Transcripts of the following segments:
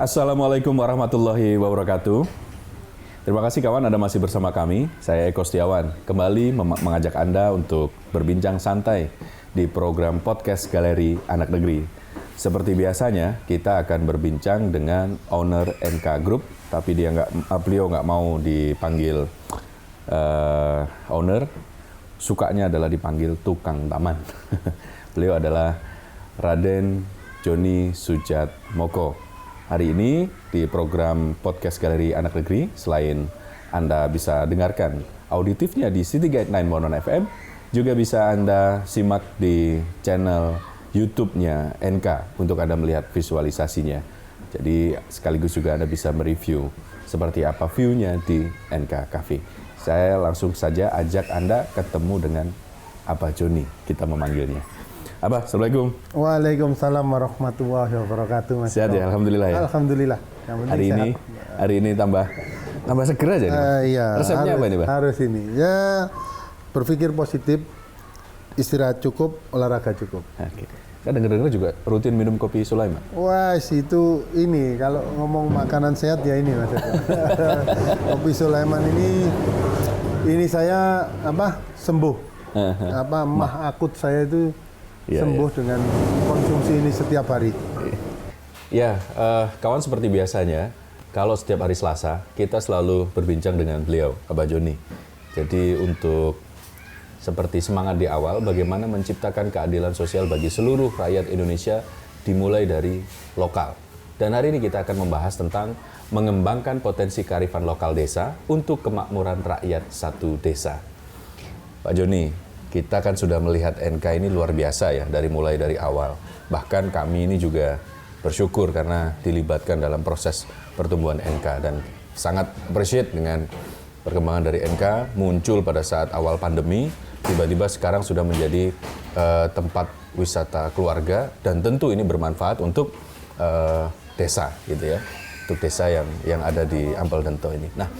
Assalamualaikum warahmatullahi wabarakatuh. Terima kasih kawan Anda masih bersama kami. Saya Eko Setiawan, kembali mengajak Anda untuk berbincang santai di program podcast Galeri Anak Negeri. Seperti biasanya, kita akan berbincang dengan owner NK Group, tapi beliau nggak mau dipanggil owner, sukanya adalah dipanggil tukang taman. Beliau adalah Raden Joni Sujatmoko. Hari ini di program podcast Galeri Anak Negeri, selain Anda bisa dengarkan auditifnya di City Guide 9 Monon FM, juga bisa Anda simak di channel YouTube-nya NK untuk Anda melihat visualisasinya. Jadi sekaligus juga Anda bisa mereview seperti apa view-nya di NK Cafe. Saya langsung saja ajak Anda ketemu dengan Abah Joni, kita memanggilnya. Abah, Assalamualaikum. Waalaikumsalam warahmatullahi wabarakatuh. Mas. Sehat ya, Alhamdulillah ya. Alhamdulillah. Hari ini tambah seger aja nih. Iya. Resepnya apa ini, Pak? Harus ini. Ya, berpikir positif, istirahat cukup, olahraga cukup. Oke. Kan dengar-dengar juga rutin minum kopi Sulaiman. Wah, itu ini kalau ngomong makanan sehat ya ini Mas. Kopi Sulaiman ini saya sembuh. Mah akut saya itu sembuh dengan konsumsi ini setiap hari. Ya, kawan, seperti biasanya, kalau setiap hari Selasa, kita selalu berbincang dengan beliau, Abah Joni. Jadi untuk seperti semangat di awal, bagaimana menciptakan keadilan sosial bagi seluruh rakyat Indonesia dimulai dari lokal. Dan hari ini kita akan membahas tentang mengembangkan potensi kearifan lokal desa untuk kemakmuran rakyat satu desa. Pak Joni, kita kan sudah melihat NK ini luar biasa ya, mulai dari awal. Bahkan kami ini juga bersyukur karena dilibatkan dalam proses pertumbuhan NK dan sangat appreciate dengan perkembangan dari NK, muncul pada saat awal pandemi, tiba-tiba sekarang sudah menjadi tempat wisata keluarga dan tentu ini bermanfaat untuk desa gitu ya, untuk desa yang ada di Ampel Dento ini. Nah,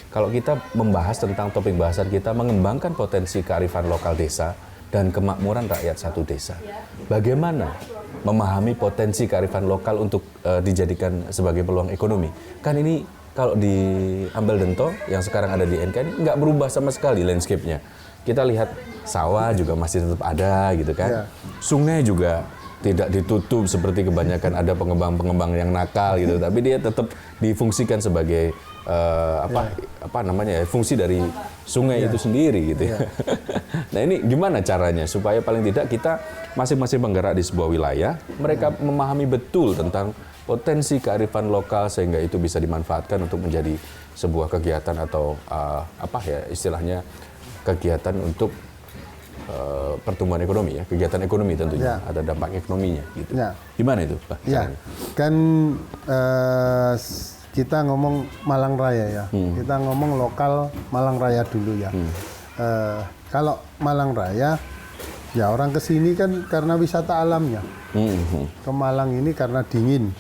kalau kita membahas tentang topik bahasan kita, mengembangkan potensi kearifan lokal desa dan kemakmuran rakyat satu desa. Bagaimana memahami potensi kearifan lokal untuk dijadikan sebagai peluang ekonomi? Kan ini kalau di Ampel Dento yang sekarang ada di NK ini nggak berubah sama sekali landscape-nya. Kita lihat sawah juga masih tetap ada gitu kan. Sungai juga tidak ditutup seperti kebanyakan ada pengembang-pengembang yang nakal gitu, tapi dia tetap difungsikan sebagai fungsi dari sungai itu sendiri gitu ya. Nah, ini gimana caranya supaya paling tidak kita masing-masing penggerak di sebuah wilayah, mereka memahami betul tentang potensi kearifan lokal sehingga itu bisa dimanfaatkan untuk menjadi sebuah kegiatan atau istilahnya kegiatan untuk pertumbuhan ekonomi ya, kegiatan ekonomi tentunya, ada dampak ekonominya gitu. Gimana itu, Pak? Kan kita ngomong Malang Raya ya, kita ngomong lokal Malang Raya dulu ya. Kalau Malang Raya, ya orang kesini kan karena wisata alamnya. Ke Malang ini karena dingin,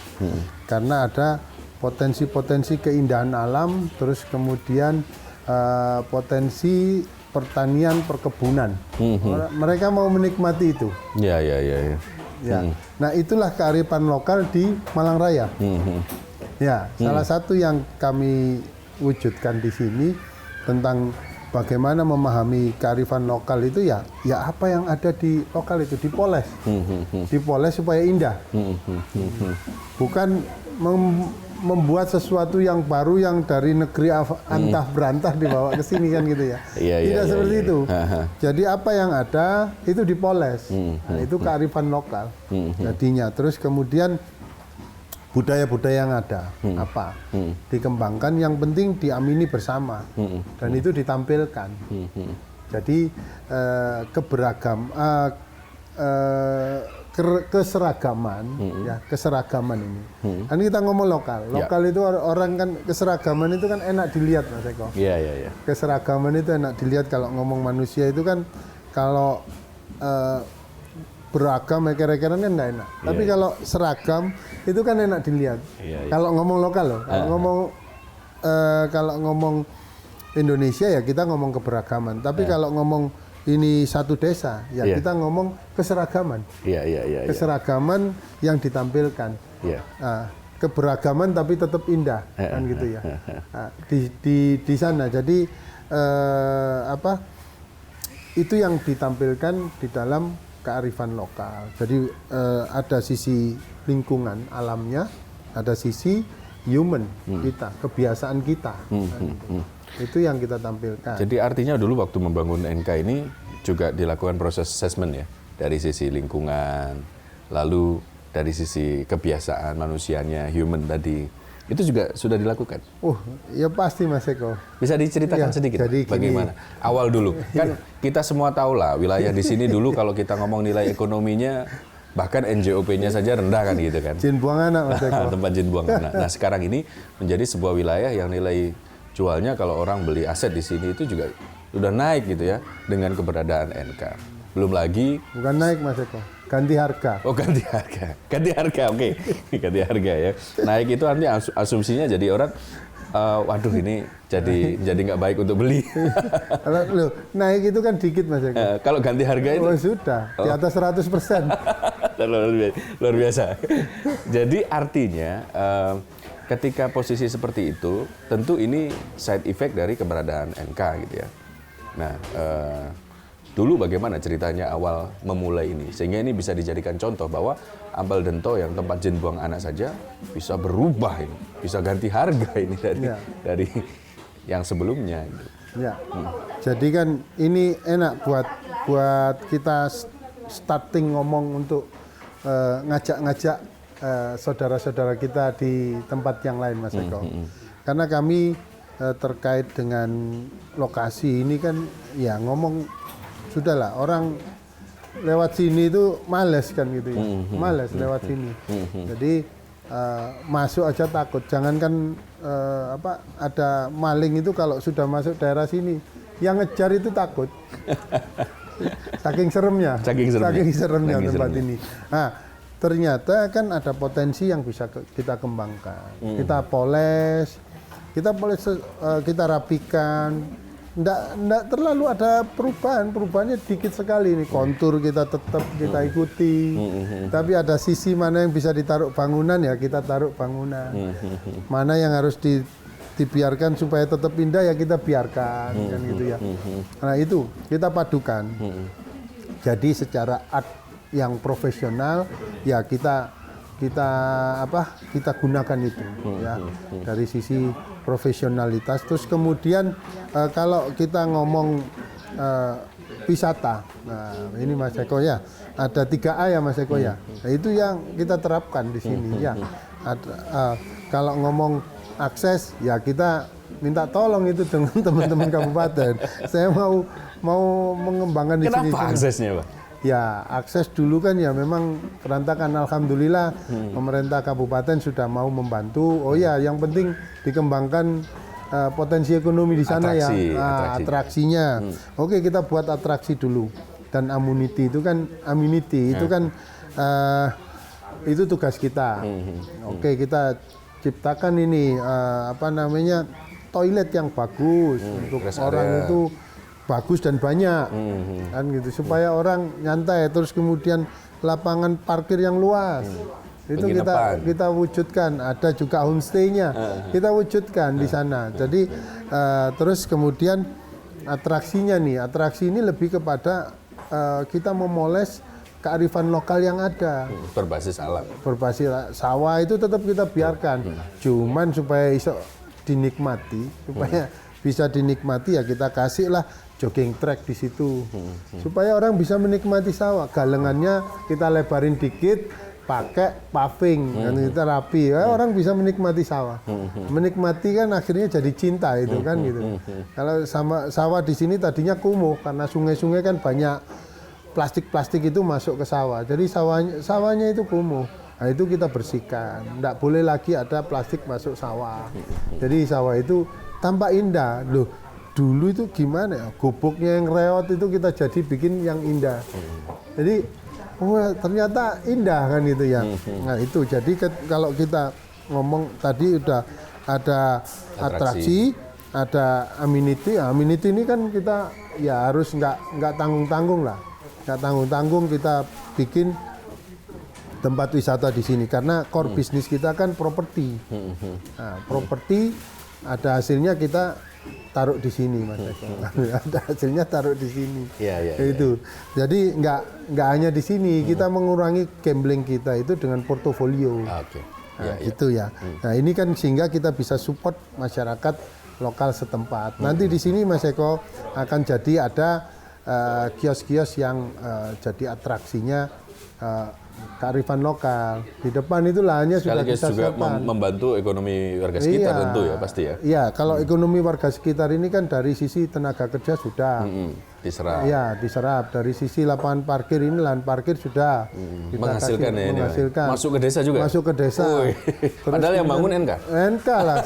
karena ada potensi-potensi keindahan alam, terus kemudian potensi pertanian, perkebunan. Mereka mau menikmati itu. Ya. Nah, itulah kearifan lokal di Malang Raya. Ya, salah satu yang kami wujudkan di sini tentang bagaimana memahami kearifan lokal itu ya apa yang ada di lokal itu dipoles. Dipoles supaya indah. Bukan membuat sesuatu yang baru yang dari negeri antah berantah dibawa ke sini kan gitu ya. Tidak seperti itu. Jadi apa yang ada itu dipoles. Nah, itu kearifan lokal. Jadinya terus kemudian budaya-budaya yang ada dikembangkan, yang penting diamini bersama dan itu ditampilkan. Jadi keseragaman ini. Kan kita ngomong lokal itu orang kan keseragaman itu kan enak dilihat, Mas Eko. Iya. Keseragaman itu enak dilihat. Kalau ngomong manusia itu kan kalau beragam kira-kira kan nggak enak. Tapi kalau seragam itu kan enak dilihat. Kalau ngomong lokal loh. Kalau ngomong Indonesia ya kita ngomong keberagaman. Tapi kalau ngomong ini satu desa ya kita ngomong keseragaman. Keseragaman yang ditampilkan. Nah, keberagaman tapi tetap indah kan gitu ya. Nah, di sana jadi itu yang ditampilkan di dalam kearifan lokal. Jadi ada sisi lingkungan alamnya, ada sisi human kita, kebiasaan kita. Itu yang kita tampilkan. Jadi artinya dulu waktu membangun NK ini juga dilakukan proses assessment ya, dari sisi lingkungan, lalu dari sisi kebiasaan manusianya, human tadi, itu juga sudah dilakukan. Ya pasti Mas Eko. Bisa diceritakan sedikit jadi bagaimana? Awal dulu, kan kita semua tahu lah wilayah di sini dulu kalau kita ngomong nilai ekonominya, bahkan NJOP-nya saja rendah kan gitu kan. Jin buang anak Mas Eko. Tempat jin buang anak. Nah sekarang ini menjadi sebuah wilayah yang nilai jualnya kalau orang beli aset di sini itu juga sudah naik gitu ya dengan keberadaan NK. Belum lagi bukan naik Mas Eko, ganti harga. Oh ganti harga, oke. Ganti harga ya. Naik itu artinya asumsinya jadi orang, waduh ini jadi nggak baik untuk beli. Loh, naik itu kan dikit Mas Eko. Kalau ganti harga itu sudah di atas 100%. Luar biasa. Jadi artinya ketika posisi seperti itu, tentu ini side effect dari keberadaan NK gitu ya. Nah, dulu bagaimana ceritanya awal memulai ini, sehingga ini bisa dijadikan contoh bahwa Ampel Dento yang tempat jin buang anak saja bisa berubah ini, bisa ganti harga ini dari yang sebelumnya. Gitu. Ya, jadi kan ini enak buat kita starting ngomong untuk ngajak-ngajak saudara-saudara kita di tempat yang lain Mas Eko. Karena kami terkait dengan lokasi ini kan ya ngomong sudahlah, orang lewat sini itu males kan gitu ya. Males lewat sini. Jadi masuk aja takut. Jangankan ada maling itu kalau sudah masuk daerah sini, yang ngejar itu takut. Saking seremnya tempat ini. Nah, ternyata kan ada potensi yang bisa kita kembangkan. Kita poles, kita rapikan. Nggak terlalu ada perubahannya dikit sekali nih. Kontur kita tetap kita ikuti. Tapi ada sisi mana yang bisa ditaruh bangunan ya kita taruh bangunan. Mana yang harus dibiarkan supaya tetap indah ya kita biarkan kan gitu ya. Nah itu kita padukan. Jadi secara art yang profesional ya kita gunakan itu ya dari sisi profesionalitas. Terus kemudian kalau kita ngomong wisata, nah ini Mas Eko ya ada 3A ya Mas Eko ya. Nah, itu yang kita terapkan di sini ya. Kalau ngomong akses ya kita minta tolong itu dengan teman-teman kabupaten. Saya mau mengembangkan di sini. Kenapa aksesnya, Pak? Ya, akses dulu kan ya memang berantakan. Alhamdulillah pemerintah kabupaten sudah mau membantu. Oh ya, yang penting dikembangkan potensi ekonomi di sana atraksinya. Oke, kita buat atraksi dulu. Dan amenity itu kan itu tugas kita. Oke, kita ciptakan ini toilet yang bagus untuk orang itu bagus dan banyak kan gitu supaya orang nyantai. Terus kemudian lapangan parkir yang luas itu kita wujudkan. Ada juga homestay-nya kita wujudkan di sana. Jadi terus kemudian atraksi ini lebih kepada kita memoles kearifan lokal yang ada berbasis alam. Berbasis sawah itu tetap kita biarkan. Cuman supaya dinikmati, supaya bisa dinikmati ya kita kasihlah jogging track di situ supaya orang bisa menikmati sawah. Galengannya kita lebarin dikit, pakai paving dan kita rapi, orang bisa menikmati sawah. Menikmati kan akhirnya jadi cinta itu kan gitu. Kalau sama sawah di sini tadinya kumuh karena sungai-sungai kan banyak plastik itu masuk ke sawah. Jadi sawahnya itu kumuh. Nah, itu kita bersihkan. Nggak boleh lagi ada plastik masuk sawah. Jadi sawah itu tampak indah. Loh, dulu itu gimana ya, gubuknya yang reot itu kita jadi bikin yang indah. Jadi ternyata indah kan gitu ya. Nah itu jadi kalau kita ngomong tadi udah ada atraksi, ada amenity. Amenity ini kan kita ya harus nggak tanggung-tanggung lah, nggak tanggung-tanggung kita bikin tempat wisata di sini karena core bisnis kita kan properti. Nah, properti ada hasilnya kita taruh di sini, Mas Eko. Ada hasilnya taruh di sini. Itu. Jadi nggak hanya di sini, kita mengurangi gambling kita itu dengan portofolio. Nah, gitu ya. Nah, ini kan sehingga kita bisa support masyarakat lokal setempat. Nanti di sini Mas Eko akan jadi ada kios-kios yang jadi atraksinya kearifan lokal. Di depan itu lahannya sudah kita juga siapkan. membantu ekonomi warga sekitar tentu ya pasti ya. Iya, kalau ekonomi warga sekitar ini kan dari sisi tenaga kerja sudah diserap. Iya, diserap. Dari sisi lapangan parkir ini lahan parkir sudah kita menghasilkan kasih, ya ini. menghasilkan. Masuk ke desa juga. Masuk ke desa. Padahal yang bangun NK. NK lah.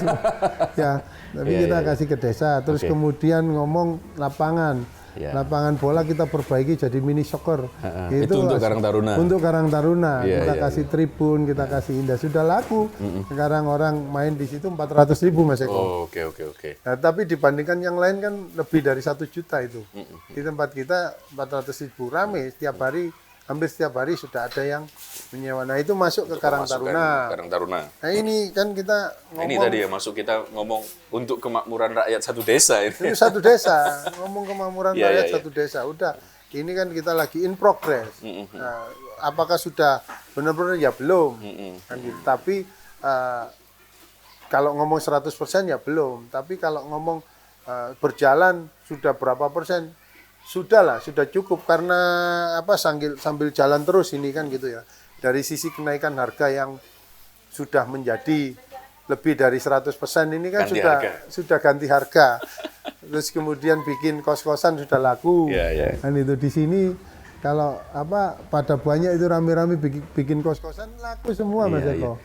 Ya, tapi kita kasih ke desa. Terus kemudian ngomong lapangan. Lapangan bola kita perbaiki jadi mini soccer. Itu untuk Karang Taruna. Untuk Karang Taruna. Kita kasih tribun, kita kasih indah. Sudah laku. Sekarang orang main di situ 400.000 Mas Eko. Oke. Nah, tapi dibandingkan yang lain kan lebih dari 1 juta itu. Di tempat kita 400.000 rame setiap hari. Hampir setiap hari sudah ada yang menyewa. Nah, itu masuk ke Karang Taruna. Karang Taruna. Nah, ini kan kita ngomong. Ini tadi ya masuk kita ngomong untuk kemakmuran rakyat satu desa ini. Ini satu desa, ngomong kemakmuran rakyat satu desa. Udah, ini kan kita lagi in progress. Nah, apakah sudah benar-benar ya belum. Kan gitu. Tapi kalau ngomong 100% ya belum. Tapi kalau ngomong berjalan sudah berapa persen? Sudah cukup karena sambil jalan terus ini kan gitu ya. Dari sisi kenaikan harga yang sudah menjadi lebih dari 100% ini kan sudah ganti harga. Terus kemudian bikin kos-kosan sudah laku. Dan itu di sini kalau pada banyak itu rame-rame bikin kos-kosan laku semua Mas Eko.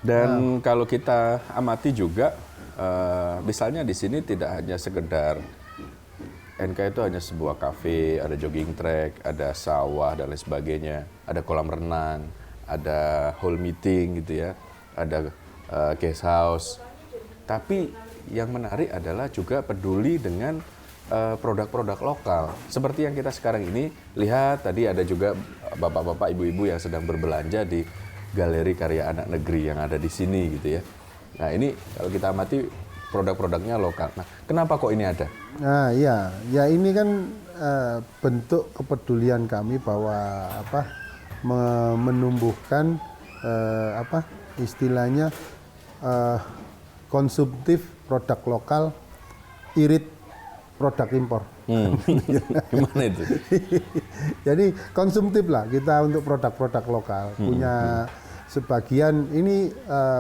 Dan kalau kita amati juga misalnya di sini tidak hanya sekedar NK itu hanya sebuah kafe, ada jogging track, ada sawah dan lain sebagainya, ada kolam renang, ada hall meeting gitu ya, ada guest house. Tapi yang menarik adalah juga peduli dengan produk-produk lokal. Seperti yang kita sekarang ini lihat tadi ada juga bapak-bapak, ibu-ibu yang sedang berbelanja di Galeri Karya Anak Negeri yang ada di sini gitu ya. Nah ini kalau kita amati produk-produknya lokal. Nah, kenapa kok ini ada? Nah, ya ini kan bentuk kepedulian kami bahwa menumbuhkan istilahnya konsumtif produk lokal, irit produk impor. Gimana itu? Jadi konsumtif lah kita untuk produk-produk lokal. Punya sebagian ini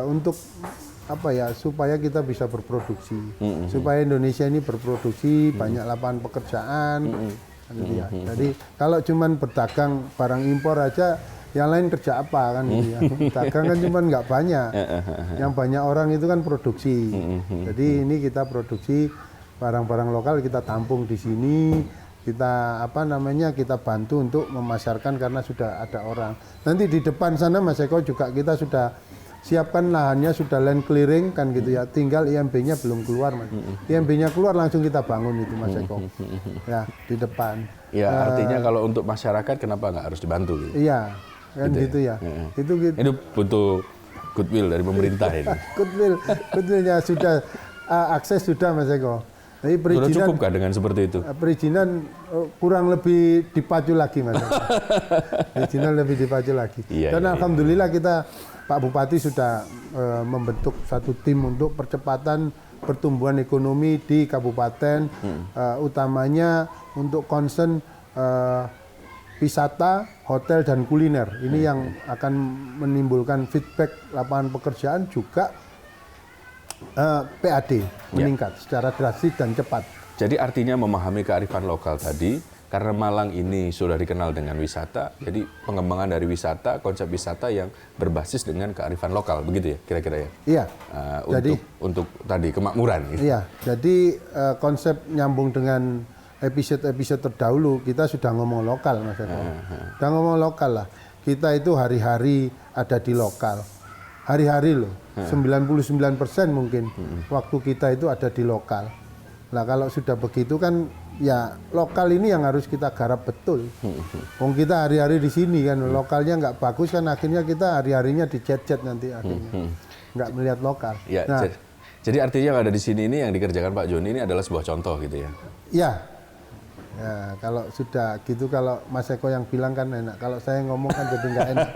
untuk supaya kita bisa berproduksi, supaya Indonesia ini berproduksi, banyak lapangan pekerjaan, gitu ya. Jadi kalau cuman berdagang barang impor aja, yang lain kerja apa kan? Gitu ya. Dagang kan cuman nggak banyak, yang banyak orang itu kan produksi. Jadi ini kita produksi barang-barang lokal, kita tampung di sini, kita kita bantu untuk memasarkan karena sudah ada orang. Nanti di depan sana Mas Eko juga kita sudah siapkan lahannya, sudah land clearing kan gitu ya, tinggal IMB-nya belum keluar Mas. IMB-nya keluar langsung kita bangun itu Mas Eko. Ya, di depan. Ya, artinya kalau untuk masyarakat kenapa nggak harus dibantu gitu? Iya, kan gitu ya. Itu butuh goodwill dari pemerintah ini. Goodwill-nya sudah, akses sudah Mas Eko. Jadi sudah cukupkah dengan seperti itu? Perizinan kurang lebih dipacu lagi Mas Eko. Perizinan lebih dipacu lagi. Dan alhamdulillah kita Pak Bupati sudah membentuk satu tim untuk percepatan pertumbuhan ekonomi di kabupaten, utamanya untuk concern wisata, hotel dan kuliner. Ini yang akan menimbulkan feedback lapangan pekerjaan juga PAD meningkat secara drastis dan cepat. Jadi artinya memahami kearifan lokal tadi. Karena Malang ini sudah dikenal dengan wisata, jadi pengembangan dari wisata, konsep wisata yang berbasis dengan kearifan lokal, begitu ya kira-kira ya? Iya. Untuk tadi kemakmuran. Gitu. Iya, jadi konsep nyambung dengan episode-episode terdahulu, kita sudah ngomong lokal Mas Eko. Sudah ngomong lokal lah, kita itu hari-hari ada di lokal. Hari-hari loh, 99% mungkin waktu kita itu ada di lokal. Nah kalau sudah begitu kan ya lokal ini yang harus kita garap betul. Wong kita hari-hari di sini kan, lokalnya nggak bagus kan akhirnya kita hari-harinya dicet-cet nanti akhirnya. Nggak melihat lokal. Ya, jadi artinya yang ada di sini ini yang dikerjakan Pak Joni ini adalah sebuah contoh gitu ya? Ya, ya kalau sudah gitu, kalau Mas Eko yang bilang kan enak. Kalau saya ngomong kan jadi nggak enak.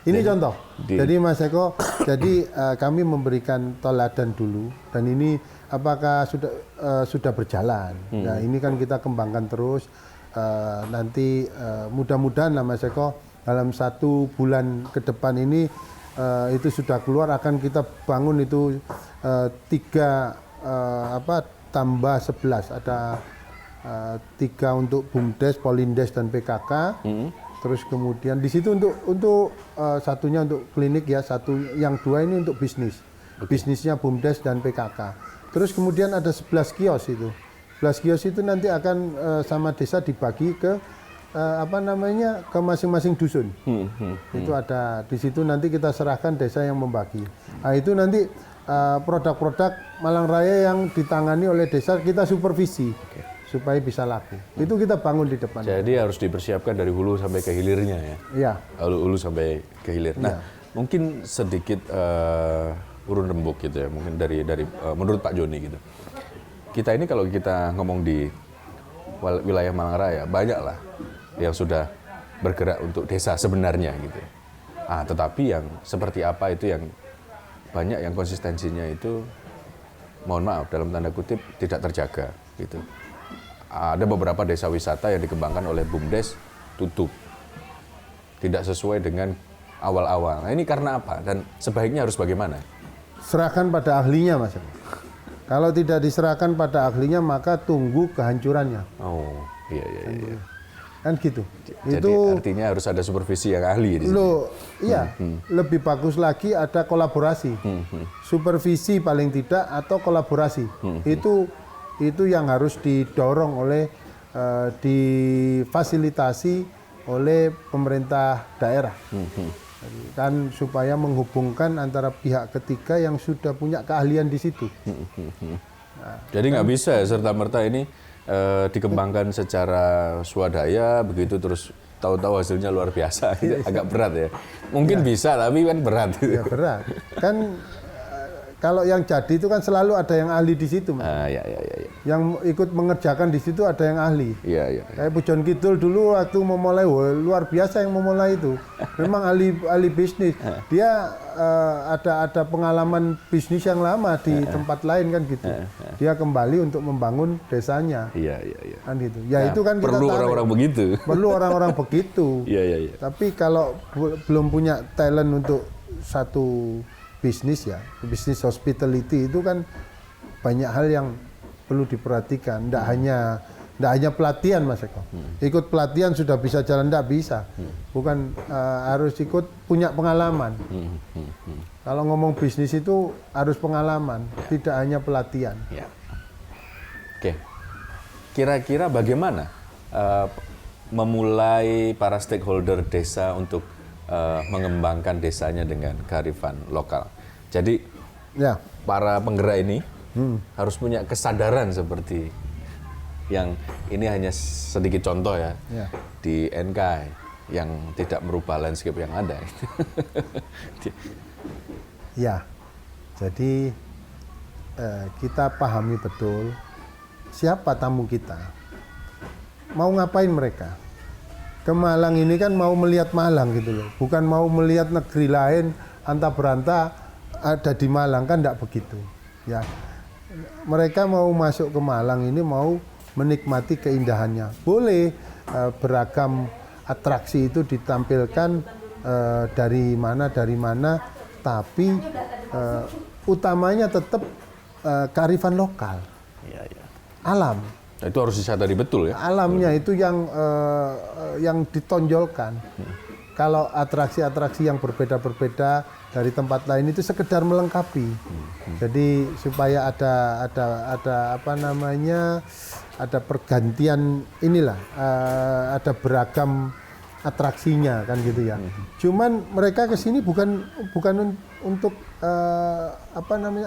Ini contoh. Jadi Mas Eko, jadi kami memberikan teladan dulu dan ini apakah sudah berjalan. Nah ini kan kita kembangkan terus. Nanti mudah-mudahan lah Mas Eko dalam 1 bulan ke depan ini itu sudah keluar, akan kita bangun itu 3 tambah 11 ada 3 untuk BUMDes, Polindes dan PKK. Terus kemudian di situ untuk satunya untuk klinik ya, yang 2 ini untuk bisnis. Bisnisnya BUMDes dan PKK. Terus kemudian ada 11 kios itu. 11 kios itu nanti akan sama desa dibagi ke ke masing-masing dusun. Itu ada di situ, nanti kita serahkan desa yang membagi. Nah, itu nanti produk-produk Malang Raya yang ditangani oleh desa kita supervisi supaya bisa laku. Itu kita bangun di depan. Jadi harus dipersiapkan dari hulu sampai ke hilirnya ya. Iya. Hulu sampai ke hilir. Nah, mungkin sedikit urun rembuk gitu ya. Mungkin dari menurut Pak Joni gitu. Kita ini kalau kita ngomong di wilayah Malang Raya banyak lah yang sudah bergerak untuk desa sebenarnya gitu. Tetapi yang seperti apa itu yang banyak yang konsistensinya itu mohon maaf dalam tanda kutip tidak terjaga gitu. Ada beberapa desa wisata yang dikembangkan oleh BUMDes tutup. Tidak sesuai dengan awal-awal. Nah, ini karena apa dan sebaiknya harus bagaimana? Serahkan pada ahlinya Mas. Kalau tidak diserahkan pada ahlinya maka tunggu kehancurannya. Oh, iya. Kan gitu. Jadi itu artinya harus ada supervisi yang ahli di sini. Iya, lebih bagus lagi ada kolaborasi. Supervisi paling tidak atau kolaborasi. Itu yang harus didorong oleh difasilitasi oleh pemerintah daerah. Kan supaya menghubungkan antara pihak ketiga yang sudah punya keahlian di situ. Jadi nggak bisa ya serta-merta ini dikembangkan secara swadaya begitu terus tahu-tahu hasilnya luar biasa, gitu. Agak berat ya. Mungkin bisa tapi kan berat. Ya berat. Kan kalau yang jadi itu kan selalu ada yang ahli di situ, Mas. Ya. Yang ikut mengerjakan di situ ada yang ahli. Iya. Kayak Pujon Kidul dulu waktu memulai, luar biasa yang memulai itu. Memang ahli bisnis. Dia ada pengalaman bisnis yang lama di tempat lain kan gitu. Dia kembali untuk membangun desanya. Iya. Kan gitu. Ya itu kan perlu kita orang-orang begitu. Perlu orang-orang begitu. Iya. Tapi kalau belum punya talent untuk satu bisnis ya, bisnis hospitality itu kan banyak hal yang perlu diperhatikan. Nggak hanya pelatihan Mas Eko. Ikut pelatihan sudah bisa jalan, nggak bisa. Bukan harus ikut punya pengalaman. Kalau ngomong bisnis itu harus pengalaman, tidak hanya pelatihan. Ya. Oke. Kira-kira bagaimana memulai para stakeholder desa untuk mengembangkan desanya dengan kearifan lokal. Jadi para penggerak ini harus punya kesadaran seperti yang ini hanya sedikit contoh ya. Di NK yang tidak merubah landscape yang ada. Ya, jadi kita pahami betul siapa tamu kita, mau ngapain mereka. Ke Malang ini kan mau melihat Malang gitu loh, bukan mau melihat negeri lain anta beranta ada di Malang, kan enggak begitu ya. Mereka mau masuk ke Malang ini mau menikmati keindahannya, boleh beragam atraksi itu ditampilkan dari mana, tapi utamanya tetap kearifan lokal, alam. Nah, itu harus disadari betul ya. Alamnya itu yang ditonjolkan. Kalau atraksi-atraksi yang berbeda-berbeda dari tempat lain itu sekedar melengkapi. Jadi supaya ada ada pergantian inilah, ada beragam atraksinya kan gitu ya. Cuman mereka ke sini bukan untuk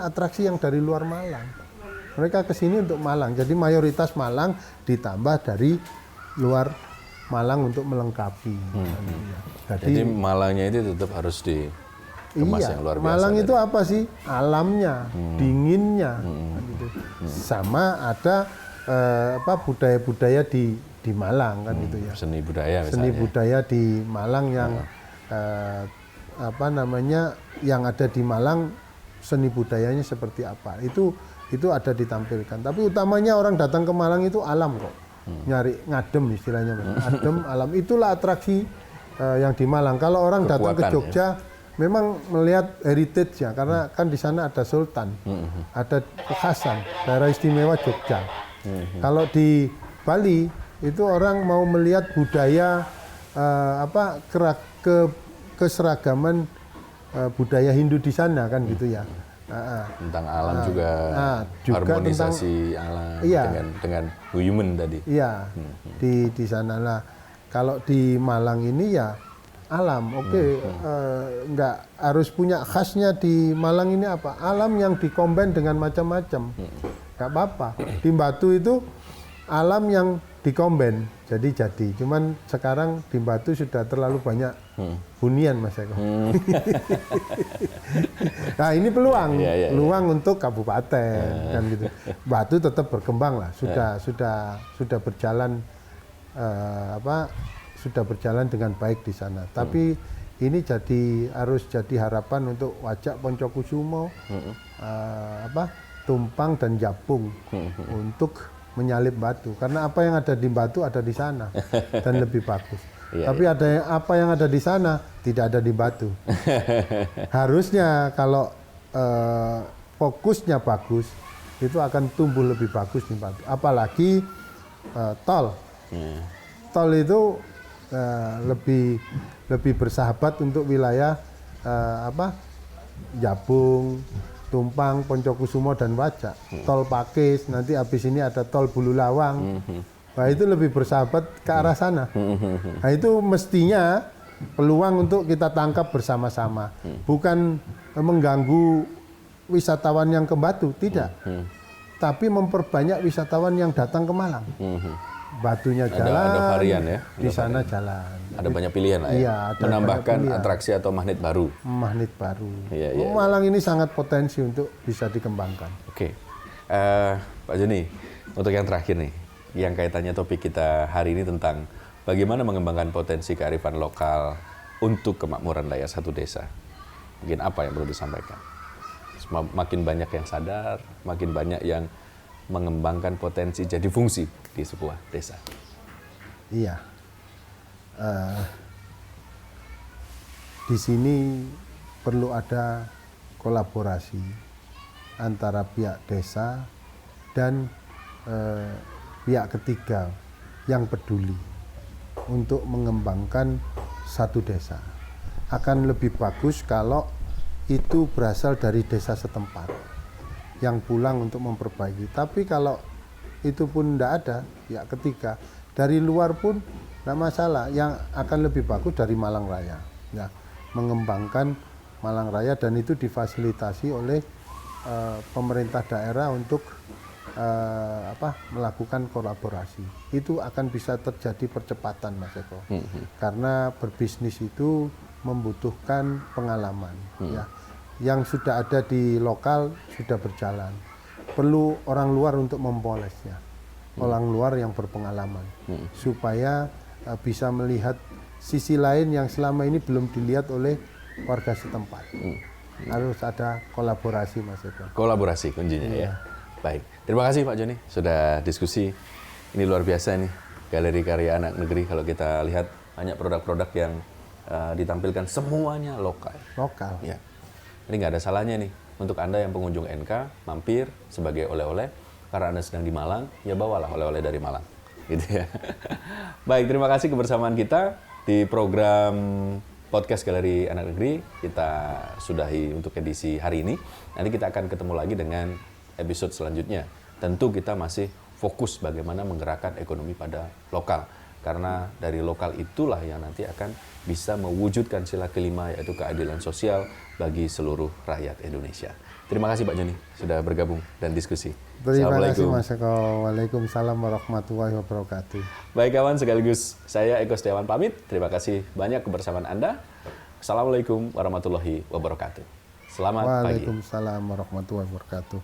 atraksi yang dari luar Malang. Mereka ke sini untuk malang. Jadi mayoritas Malang ditambah dari luar Malang untuk melengkapi. Jadi Malangnya itu tetap harus dikemas Iya, yang luar biasa. Malang itu apa sih? Alamnya, dinginnya, kan gitu. Sama ada budaya-budaya di Malang kan gitu ya. Seni budaya misalnya. Seni budaya di Malang yang yang ada di Malang, seni budayanya seperti apa? Itu ada ditampilkan. Tapi utamanya orang datang ke Malang itu alam kok. Nyari ngadem istilahnya, Mas. Adem, alam. Itulah atraksi yang di Malang. Kalau orang datang ke Jogja memang melihat heritage ya, karena kan di sana ada sultan, ada kekhasan, daerah istimewa Jogja. Kalau di Bali itu orang mau melihat budaya keseragaman budaya Hindu di sana kan gitu ya. Tentang alam juga harmonisasi alam dengan human tadi. Iya, di sana lah. Kalau di Malang ini ya alam, nggak harus punya khasnya di Malang ini apa? Alam yang dikomben dengan macam-macam, nggak apa-apa. Di Batu itu alam yang dikomben, jadi. Cuman sekarang di Batu sudah terlalu banyak hunian, Mas Eko. Nah ini peluang untuk kabupaten kan gitu. Batu tetap berkembang lah, sudah berjalan sudah berjalan dengan baik di sana. Tapi ini harus jadi harapan untuk Wajak Poncokusumo, Tumpang dan Japung untuk menyalip Batu. Karena apa yang ada di Batu ada di sana dan lebih bagus. Tapi apa yang ada di sana tidak ada di Batu. Harusnya kalau fokusnya bagus, itu akan tumbuh lebih bagus di Batu. Apalagi tol. Tol itu lebih bersahabat untuk wilayah Japung, Tumpang, Poncokusumo dan Wajak. Tol Pakis, nanti habis ini ada tol Bululawang. Nah itu lebih bersahabat ke arah sana. Nah itu mestinya peluang untuk kita tangkap bersama-sama. Bukan mengganggu wisatawan yang ke Batu, tidak. Tapi memperbanyak wisatawan yang datang ke Malang. Batunya jalan, ada varian ya, di sana jalan. Ada banyak pilihan lah ya. Iya, menambahkan atraksi atau magnet baru. Magnet baru. Iya. Malang ini sangat potensi untuk bisa dikembangkan. Oke, Pak Joni, untuk yang terakhir nih, yang kaitannya topik kita hari ini tentang bagaimana mengembangkan potensi kearifan lokal untuk kemakmuran rakyat satu desa. Mungkin apa yang perlu disampaikan? Makin banyak yang sadar, makin banyak yang mengembangkan potensi jadi fungsi di sebuah desa. Iya. Di sini perlu ada kolaborasi antara pihak desa dan pihak ketiga yang peduli untuk mengembangkan satu desa. Akan lebih bagus kalau itu berasal dari desa setempat yang pulang untuk memperbaiki. Tapi kalau itu pun tidak ada, pihak ketiga dari luar pun tidak masalah. Yang akan lebih bagus dari Malang Raya, ya, mengembangkan Malang Raya, dan itu difasilitasi oleh pemerintah daerah untuk melakukan kolaborasi. Itu akan bisa terjadi percepatan, Mas Eko. Karena berbisnis itu membutuhkan pengalaman, ya. Yang sudah ada di lokal sudah berjalan. Perlu orang luar untuk mempolesnya. Orang luar yang berpengalaman. Supaya bisa melihat sisi lain yang selama ini belum dilihat oleh warga setempat. Harus ada kolaborasi, Mas Eko. Kolaborasi kuncinya ya. Baik. Terima kasih Pak Joni sudah diskusi. Ini luar biasa nih. Galeri Karya Anak Negeri, kalau kita lihat banyak produk-produk yang ditampilkan semuanya lokal. Lokal. Ya. Ini nggak ada salahnya nih untuk Anda yang pengunjung NK mampir sebagai oleh-oleh, karena Anda sedang di Malang, ya bawalah oleh-oleh dari Malang, gitu ya. Baik, terima kasih kebersamaan kita di program podcast Galeri Anak Negeri. Kita sudahi untuk edisi hari ini. Nanti kita akan ketemu lagi dengan episode selanjutnya. Tentu kita masih fokus bagaimana menggerakkan ekonomi pada lokal. Karena dari lokal itulah yang nanti akan bisa mewujudkan sila kelima, yaitu keadilan sosial bagi seluruh rakyat Indonesia. Terima kasih Pak Joni sudah bergabung dan diskusi. Terima kasih Mas Eko. Waalaikumsalam warahmatullahi wabarakatuh. Baik kawan, sekaligus saya Eko Setiawan pamit. Terima kasih banyak kebersamaan Anda. Assalamualaikum warahmatullahi wabarakatuh. Selamat pagi. Waalaikumsalam warahmatullahi wabarakatuh.